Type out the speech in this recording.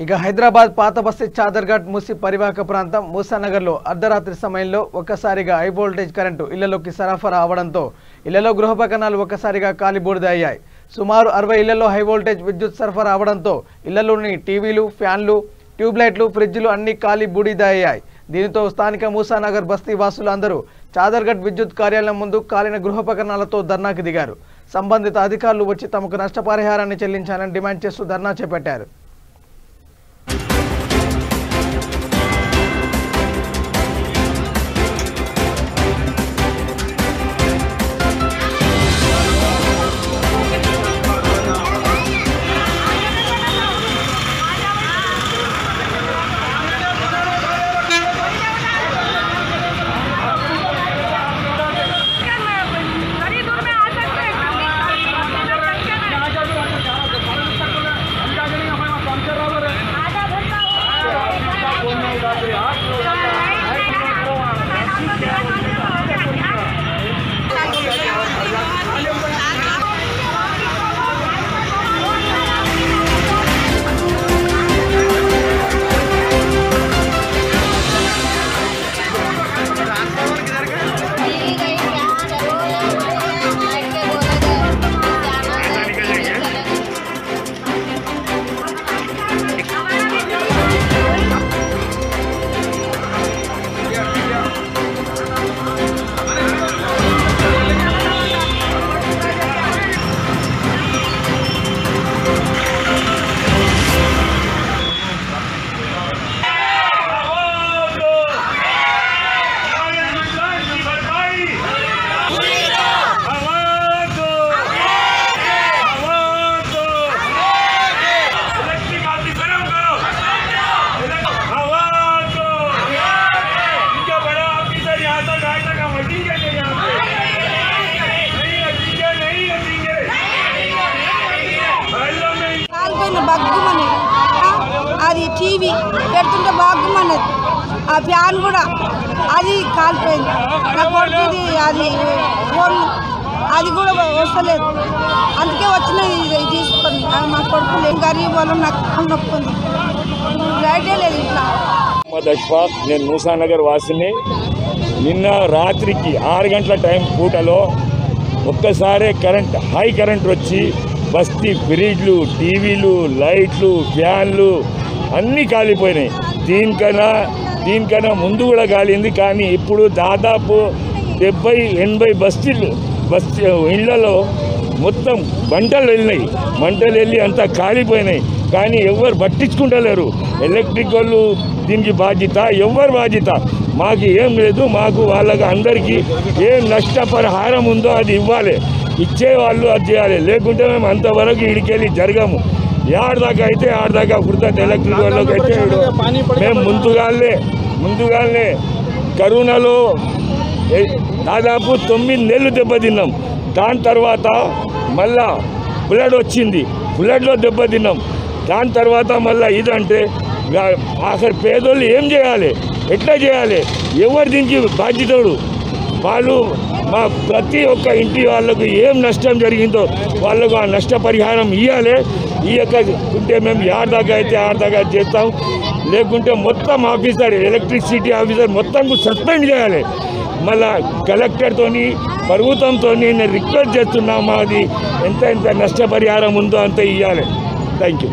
ఇక హైదరాబాద్ పాత బస్తీ చాదర్ఘాట్ మూసి పరివాహక ప్రాంతం మూసానగర్లో అర్ధరాత్రి సమయంలో ఒక్కసారిగా హై వోల్టేజ్ కరెంటు ఇళ్లలోకి సరఫరా అవడంతో ఇళ్లలో గృహోపకరణాలు ఒక్కసారిగా కాలిబూడిదయ్యాయి. సుమారు 60 ఇళ్లలో హై వోల్టేజ్ విద్యుత్ సరఫరా అవడంతో ఇళ్లలోని టీవీలు, ఫ్యాన్లు, ట్యూబ్లైట్లు, ఫ్రిడ్జ్లు అన్ని కాలి బూడిదయ్యాయి. దీనితో స్థానిక మూసానగర్ బస్తీ వాసులు అందరూ చాదర్ఘాట్ విద్యుత్ కార్యాలయం ముందు కాలిన గృహోపకరణాలతో ధర్నాకు దిగారు. సంబంధిత అధికారులు వచ్చి తమకు నష్టపరిహారాన్ని చెల్లించాలని డిమాండ్ చేస్తూ ధర్నా చేపట్టారు. బగ్గుమని అది టీవీ పెడుతుంటే బగ్గుమన్నది, ఆ ఫ్యాన్ కూడా అది కాలిపోయింది. నా కొడుకుది అది ఫోన్ అది కూడా వస్తలేదు, అందుకే వచ్చినది తీసుకొని. మా కొడుకు గరీబ్ వాళ్ళు నాకు నొప్పుంది, రైటే లేదు ఇట్లా. అష్ఫాక్, నేను మూసానగర్ వాసిని. నిన్న రాత్రికి 6 గంటల టైం పూటలో ఒక్కసారే హై కరెంట్ వచ్చి బస్తీ ఫ్రిడ్జ్లు, టీవీలు, లైట్లు, ఫ్యాన్లు అన్నీ కాలిపోయినాయి. దీనికన్నా ముందు కూడా కాలింది. కానీ ఇప్పుడు దాదాపు 70-80 బస్తీ ఇళ్లలో మొత్తం మంటలు వెళ్ళి అంతా కాలిపోయినాయి. కానీ ఎవరు పట్టించుకుంటలేరు. ఎలక్ట్రిక్ వాళ్ళు దీనికి బాధ్యత, ఎవరు బాధ్యత మాకు ఏం లేదు. మాకు వాళ్ళకి అందరికీ ఏం నష్టపరిహారం ఉందో అది ఇవ్వాలి, ఇచ్చేవాళ్ళు అది చేయాలి. లేకుంటే మేము అంతవరకు ఇడికెళ్ళి జరగము. ఆడదాకా అయితే ఆడదాకా కుర్తా ఎలక్ట్రిక్ వాళ్ళకి అయితే మేము ముందుగానే కరోనాలో దాదాపు 9 నెలలు దెబ్బతిన్నాం. దాని తర్వాత మళ్ళా ఫ్లడ్ వచ్చింది, ఫ్లడ్లో దెబ్బతిన్నాం. దాని తర్వాత మళ్ళీ ఇదంటే ఆఖరి పేదోళ్ళు ఏం చేయాలి, ఎట్లా చేయాలి, ఎవరు దీనికి బాధ్యతడు? వాళ్ళు మా ప్రతి ఒక్క ఇంటి వాళ్ళకు ఏం నష్టం జరిగిందో వాళ్ళకు ఆ నష్టపరిహారం ఇవ్వాలి. ఇవ్వకుంటే మేము ఆడదాకా అయితే ఆడదాకా చేస్తాం. లేకుంటే మొత్తం ఆఫీసర్, ఎలక్ట్రిసిటీ ఆఫీసర్ మొత్తం సస్పెండ్ చేయాలి. మళ్ళా కలెక్టర్తో, ప్రభుత్వంతో నేను రిక్వెస్ట్ చేస్తున్నాం, మాది ఎంత నష్టపరిహారం ఉందో అంత ఇవ్వాలి. Thank you.